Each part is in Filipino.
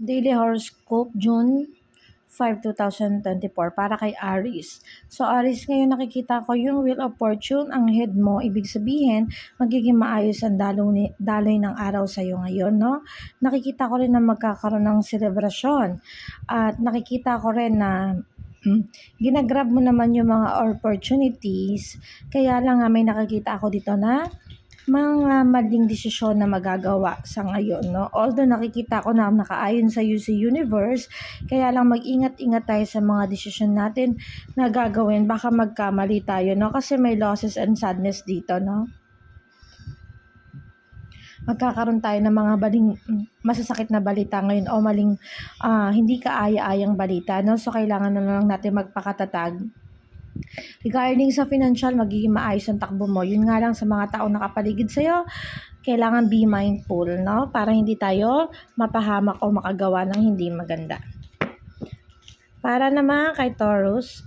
Daily Horoscope, June 5, 2024 para kay Aries. So Aries, ngayon nakikita ko yung Wheel of Fortune, ang head mo, ibig sabihin, magiging maayos ang daloy ng araw sa iyo ngayon, no? Nakikita ko rin na magkakaroon ng selebrasyon at nakikita ko rin na ginagrab mo naman yung mga opportunities, kaya lang nga may nakikita ako dito na mga maling desisyon na magagawa sa ngayon, no? Although nakikita ko na nakaayon sa UC Universe, kaya lang mag-ingat-ingat tayo sa mga desisyon natin na gagawin. Baka magkamali tayo, no? Kasi may losses and sadness dito, no? Magkakaroon tayo ng mga masasakit na balita ngayon o maling hindi kaaya-ayang balita, no? So kailangan na lang natin magpakatatag. Regarding sa financial, magiging maayos ang takbo mo. Yun nga lang sa mga taong nakapaligid sa'yo, kailangan be mindful, no? Para hindi tayo mapahamak o makagawa ng hindi maganda. Para naman kay Taurus,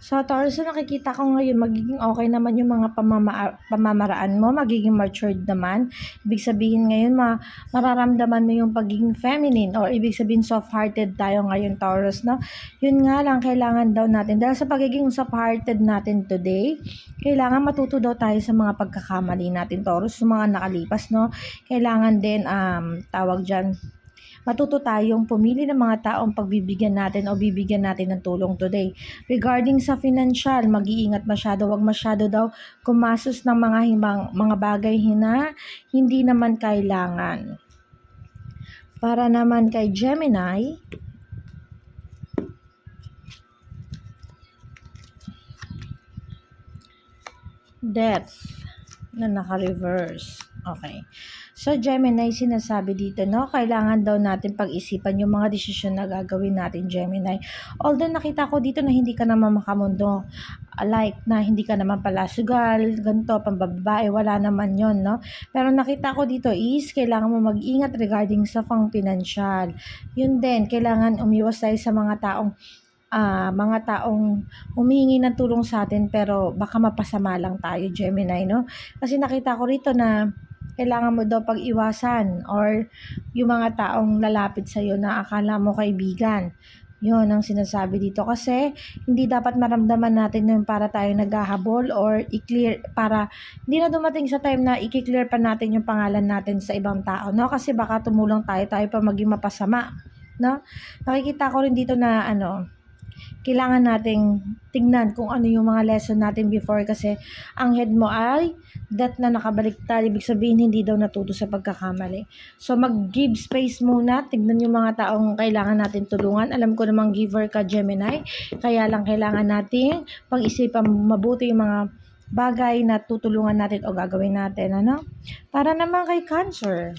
so, Taurus, na nakikita ko ngayon, magiging okay naman yung mga pamamaraan mo, magiging matured naman. Ibig sabihin ngayon, mararamdaman mo yung pagiging feminine or ibig sabihin soft-hearted tayo ngayon, Taurus, no? Yun nga lang, kailangan daw natin, dahil sa pagiging soft-hearted natin today, kailangan matuto daw tayo sa mga pagkakamali natin, Taurus, sa mga nakalipas, no? Kailangan din, tawag dyan, matuto tayong pumili ng mga taong pagbibigyan natin o bibigyan natin ng tulong today. Regarding sa financial, mag-iingat masyado, wag masyado daw kumasos ng mga bagay na hindi naman kailangan. Para naman kay Gemini, Death na naka-reverse. Okay. So, Gemini, sinasabi dito, no? Kailangan daw natin pag-isipan yung mga desisyon na gagawin natin, Gemini. Although nakita ko dito na hindi ka naman makamundo. Like, na hindi ka naman pala sugal, ganito, pambabae, wala naman yon, no? Pero nakita ko dito is, kailangan mo mag-ingat regarding sa financial. Yun din, kailangan umiwas tayo sa mga taong humihingi ng tulong sa atin pero baka mapasama lang tayo, Gemini, no? Kasi nakita ko rito na kailangan mo daw pag-iwasan or yung mga taong lalapit sa'yo na akala mo kaibigan. Yun ang sinasabi dito kasi hindi dapat maramdaman natin yung para tayo naghahabol or i-clear para hindi na dumating sa time na i-clear pa natin yung pangalan natin sa ibang tao, no? Kasi baka tumulong tayo pa maging mapasama, no? Nakikita ko rin dito na kailangan nating tignan kung ano yung mga lesson natin before kasi ang head mo ay death na nakabaliktad, ibig sabihin hindi daw natuto sa pagkakamali. So mag-give space muna, tignan yung mga taong kailangan natin tulungan. Alam ko namang giver ka, Gemini, kaya lang kailangan nating pag-isipan mabuti yung mga bagay na tutulungan natin o gagawin natin, ano? Para naman kay Cancer,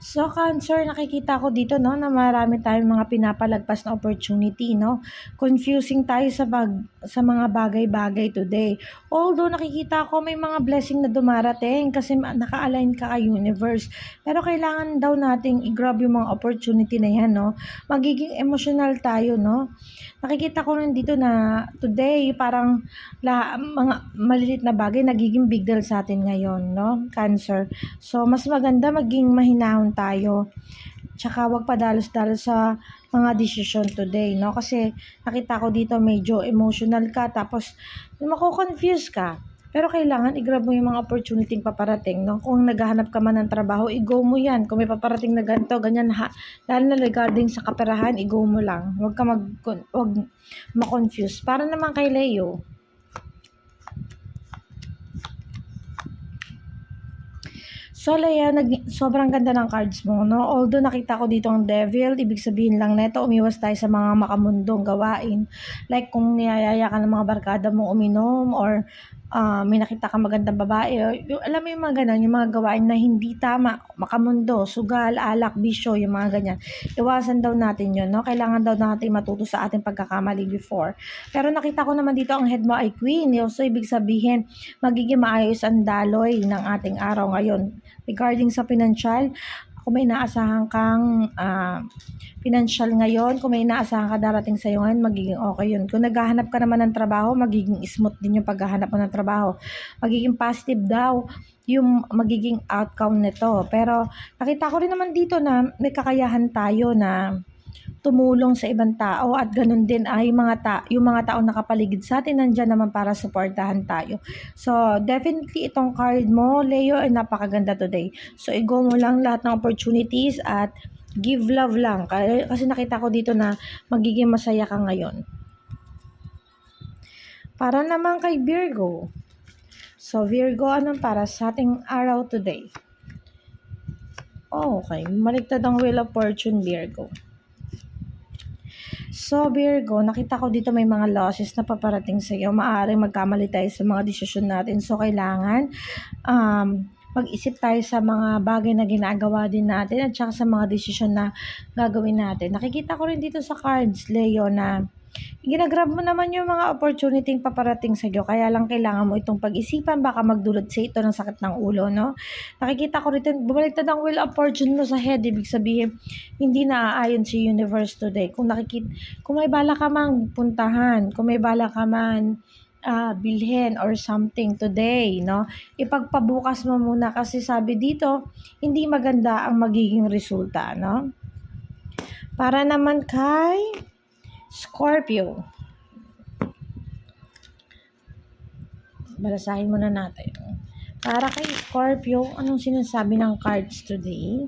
so, Cancer, nakikita ko dito, no, na marami tayong mga pinapalagpas na opportunity, no? Confusing tayo sa mga bagay-bagay today. Although nakikita ko may mga blessing na dumarating kasi naka-align ka kay universe. Pero kailangan daw nating i-grab yung mga opportunity na yan, no? Magiging emotional tayo, no? Nakikita ko rin dito na today parang mga malilit na bagay nagiging big deal sa atin ngayon, no? Cancer. So, mas maganda maging mahinahon tayo. Tsaka wag padalos-dalos sa mga desisyon today, no? Kasi nakita ko dito medyo emotional ka tapos mako-confuse ka. Pero kailangan i-grab mo yung mga opportunity paparating, no? Kung naghahanap ka man ng trabaho, i-go mo yan. Kung may paparating na ganito, ganyan, lalo na regarding sa kaperahan, i-go mo lang. Huwag ma-confuse. Para naman kay Leo, so, Leia, sobrang ganda ng cards mo, no? Although nakita ko dito ang devil, ibig sabihin lang neto, umiwas tayo sa mga makamundong gawain. Like kung niyayaya ka ng mga barkada mo uminom or may nakita kang magandang babae, yung alam mo yung mga gano'n, yung mga gawain na hindi tama, makamundo, sugal, alak, bisyo, yung mga ganyan. Iwasan daw natin yun, no? Kailangan daw natin matuto sa ating pagkakamali before. Pero nakita ko naman dito ang head mo ay Queen. So, ibig sabihin, magiging maayos ang daloy ng ating araw ngayon. Regarding sa financial, kung may inaasahan kang financial ngayon, kung may inaasahan ka darating sa'yo ngayon, magiging okay yun. Kung naghahanap ka naman ng trabaho, magiging smooth din yung paghahanap mo ng trabaho. Magiging positive daw yung magiging outcome nito. Pero nakita ko rin naman dito na may kakayahan tayo na tumulong sa ibang tao at ganun din ay yung mga taong nakapaligid sa atin nandiyan naman para suportahan tayo. So, definitely itong card mo, Leo, ay napakaganda today. So, i-go mo lang lahat ng opportunities at give love lang. Kasi nakita ko dito na magiging masaya ka ngayon. Para naman kay Virgo. So, Virgo, anong para sa ating araw today? Okay, maligtad ang Wheel of Fortune, Virgo. So, Virgo, nakita ko dito may mga losses na paparating sa iyo. Maaaring magkamali tayo sa mga desisyon natin. So, kailangan mag-isip tayo sa mga bagay na ginagawa din natin at saka sa mga desisyon na gagawin natin. Nakikita ko rin dito sa cards, Leo, na ginagrab mo naman yung mga opportunity paparating sa iyo. Kaya lang kailangan mo itong pag-isipan. Baka magdulot sa ito ng sakit ng ulo, no? Nakikita ko rin, bumaliktad ang Wheel of Fortune mo sa head. Ibig sabihin, hindi naaayon si universe today. Kung may bala ka mang puntahan, kung may bala ka man bilhin or something today, no? Ipagpabukas mo muna kasi sabi dito, hindi maganda ang magiging resulta, no? Para naman kay Scorpio. Balasahin muna natin. Para kay Scorpio, anong sinasabi ng cards today?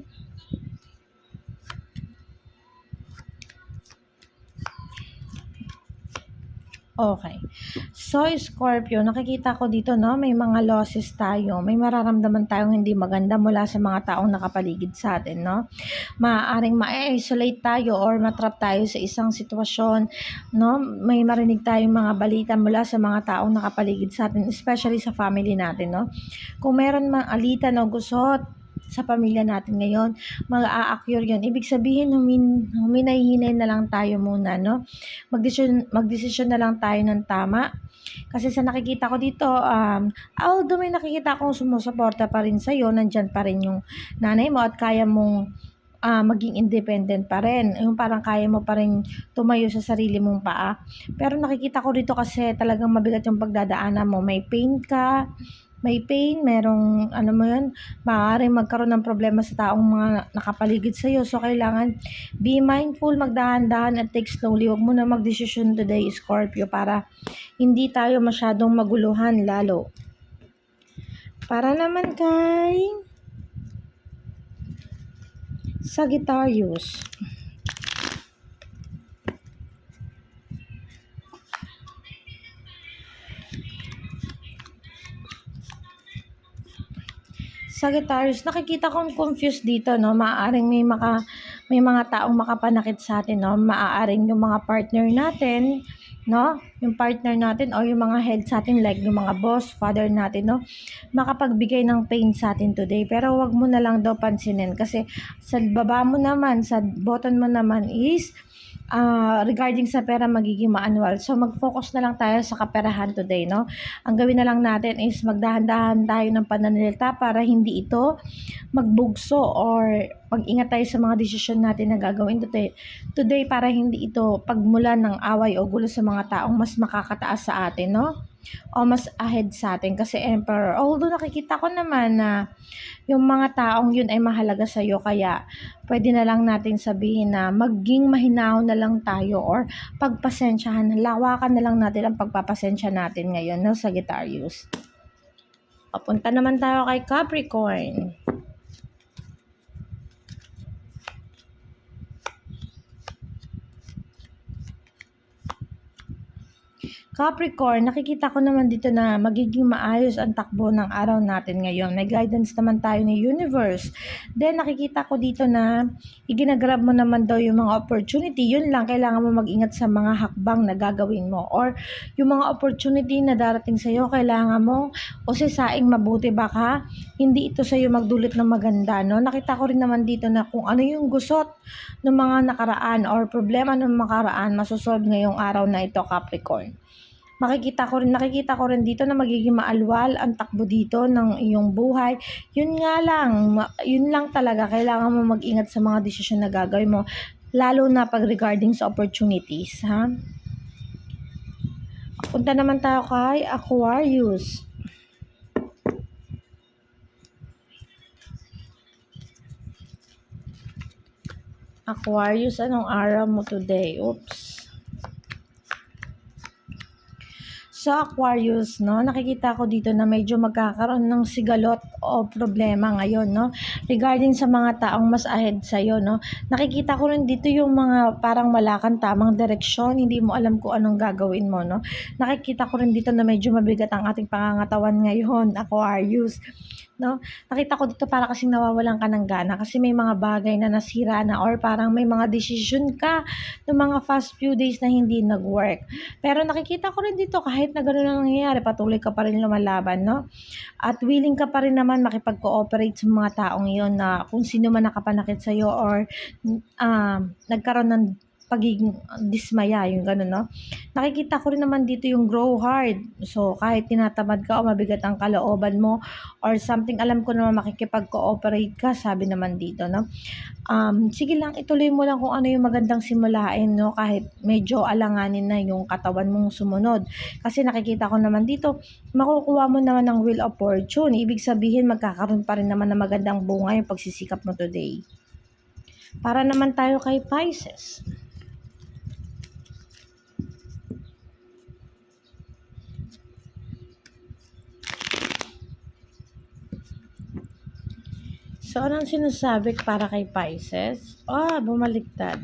Okay. So, Scorpio, nakikita ko dito, no, may mga losses tayo. May mararamdaman tayong hindi maganda mula sa mga taong nakapaligid sa atin, no? Maaaring ma-isolate tayo or matrap tayo sa isang sitwasyon, no? May marinig tayong mga balita mula sa mga taong nakapaligid sa atin, especially sa family natin, no? Kung meron mang alitan o gusot sa pamilya natin ngayon, mag-a-occur yun. Ibig sabihin, huminay-hinay na lang tayo muna, no? Magdesisyon na lang tayo ng tama. Kasi sa nakikita ko dito, although may nakikita akong sumusuporta pa rin sa'yo, nandyan pa rin yung nanay mo at kaya mong maging independent pa rin. Yung parang kaya mo pa rin tumayo sa sarili mong paa. Pero nakikita ko dito kasi talagang mabigat yung pagdadaanan mo. May pain, merong, ano mo yun, maaaring magkaroon ng problema sa taong mga nakapaligid sa iyo. So, kailangan be mindful, magdahan-dahan at take slowly. Huwag mo na magdesisyon today, Scorpio, para hindi tayo masyadong maguluhan lalo. Para naman kay Sagittarius. Sagittarius, nakikita kong confused dito, no? Maaaring may mga taong makapanakit sa atin, no? Maaaring yung mga partner natin, no? Yung partner natin o yung mga head sa atin like yung mga boss, father natin, no? Makapagbigay ng pain sa atin today. Pero wag mo na lang daw pansinin kasi sa baba mo naman, sa bottom mo naman is regarding sa pera magiging ma-annual. So, mag-focus na lang tayo sa kaperahan today, no? Ang gawin na lang natin is magdahan-dahan tayo ng pananalita para hindi ito magbugso or mag-ingat tayo sa mga desisyon natin na gagawin today para hindi ito pagmulan ng away o gulo sa mga taong mas makakataas sa atin, no? O mas ahead sa atin kasi Emperor. Although nakikita ko naman na yung mga taong yun ay mahalaga sa iyo kaya pwede na lang natin sabihin na maging mahinahon na lang tayo or pagpasensyahan, lawakan na lang natin ang pagpapasensya natin ngayon, no, Sagittarius. Papunta naman tayo kay Capricorn. Capricorn, nakikita ko naman dito na magiging maayos ang takbo ng araw natin ngayon. May guidance naman tayo ni universe. Then nakikita ko dito na iginagrab mo naman daw yung mga opportunity. Yun lang, kailangan mo mag-ingat sa mga hakbang na gagawin mo. Or yung mga opportunity na darating sa'yo, kailangan mo usisaing mabuti. Baka hindi ito sa'yo magdulot ng maganda. No? Nakita ko rin naman dito na kung ano yung gusot ng mga nakaraan or problema ng makaraan, masosolve ngayong araw na ito, Capricorn. Nakikita ko rin dito na magiging maalwal ang takbo dito ng iyong buhay. Yun nga lang, yun lang talaga, kailangan mo mag-ingat sa mga desisyon na gagawin mo, lalo na pag regarding sa opportunities, ha? Punta naman tayo kay Aquarius. Aquarius, anong araw mo today? Oops. Sa Aquarius, no, nakikita ko dito na medyo magkakaroon ng sigalot o problema ngayon, no, regarding sa mga taong mas ahead sa'yo, no. Nakikita ko rin dito yung mga parang wala kang tamang direksyon, hindi mo alam kung anong gagawin mo, no. Nakikita ko rin dito na medyo mabigat ang ating pangangatawan ngayon, Aquarius. No? Nakita ko dito para kasing nawawalan ka ng gana kasi may mga bagay na nasira na or parang may mga decision ka ng mga past few days na hindi nag-work. Pero nakikita ko rin dito kahit na gano'n ang nangyayari, patuloy ka pa rin lumalaban, no? At willing ka pa rin naman makipag-cooperate sa mga taong iyon na kung sino man nakapanakit sa'yo or nagkaroon ng pagiging dismaya, yung gano'n, no? Nakikita ko rin naman dito yung grow hard. So, kahit tinatamad ka o mabigat ang kalooban mo or something, alam ko naman makikipag-cooperate ka, sabi naman dito, no? Sige lang, ituloy mo lang kung ano yung magandang simulain, no? Kahit medyo alanganin na yung katawan mong sumunod. Kasi nakikita ko naman dito, makukuha mo naman ng will of fortune. Ibig sabihin, magkakaroon pa rin naman ng magandang bunga yung pagsisikap mo today. Para naman tayo kay Pisces. So, anong sinasabi para kay Pisces? Bumaliktad.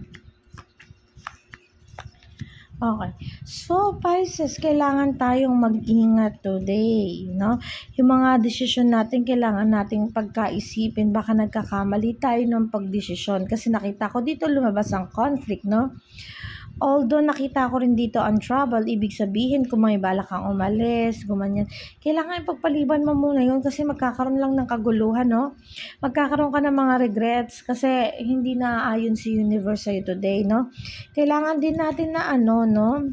Okay. So, Pisces, kailangan tayong mag-ingat today, no? Yung mga desisyon natin, kailangan nating pagkaisipin. Baka nagkakamali tayo ng pagdesisyon. Kasi nakita ko dito lumabas ang conflict, no? Although nakita ko rin dito ang trouble, ibig sabihin kung may balak kang umalis, gumanyan, kailangan ipagpaliban mo muna yun kasi magkakaroon lang ng kaguluhan, no? Magkakaroon ka ng mga regrets kasi hindi naaayon si universe sa'yo today, no? Kailangan din natin na no?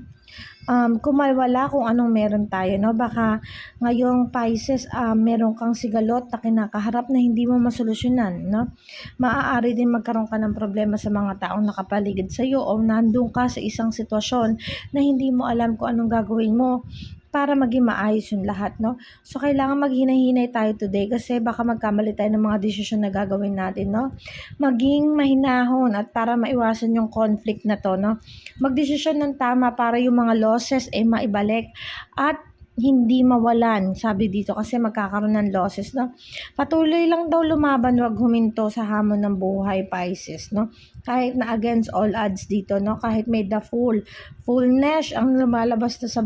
Kumalwala kung anong meron tayo, no? Baka ngayong Pisces, meron kang sigalot na kinakaharap na hindi mo masolusyonan, no? Maaari din magkaroon ka ng problema sa mga taong nakapaligid sa iyo o nandun ka sa isang sitwasyon na hindi mo alam kung anong gagawin mo para maging maayos yung lahat, no? So, kailangan maghinay-hinay tayo today kasi baka magkamali tayo ng mga desisyon na gagawin natin, no? Maging mahinahon at para maiwasan yung conflict na to, no? Magdesisyon ng tama para yung mga losses ay maibalik at hindi mawalan, sabi dito, kasi magkakaroon ng losses, no? Patuloy lang daw lumaban, wag huminto sa hamon ng buhay, Pisces, no? Kahit na against all odds dito, no? Kahit may the fullness ang lumalabas na sa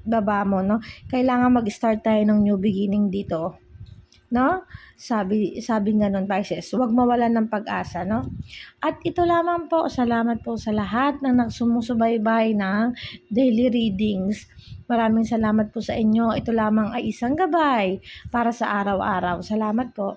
baba mo, no? Kailangan mag-start tayo ng new beginning dito, no? Sabi nga nun, Pisces, huwag mawalan ng pag-asa, no? At ito lamang po, salamat po sa lahat ng nagsumusubaybay ng daily readings. Maraming salamat po sa inyo. Ito lamang ay isang gabay para sa araw-araw. Salamat po.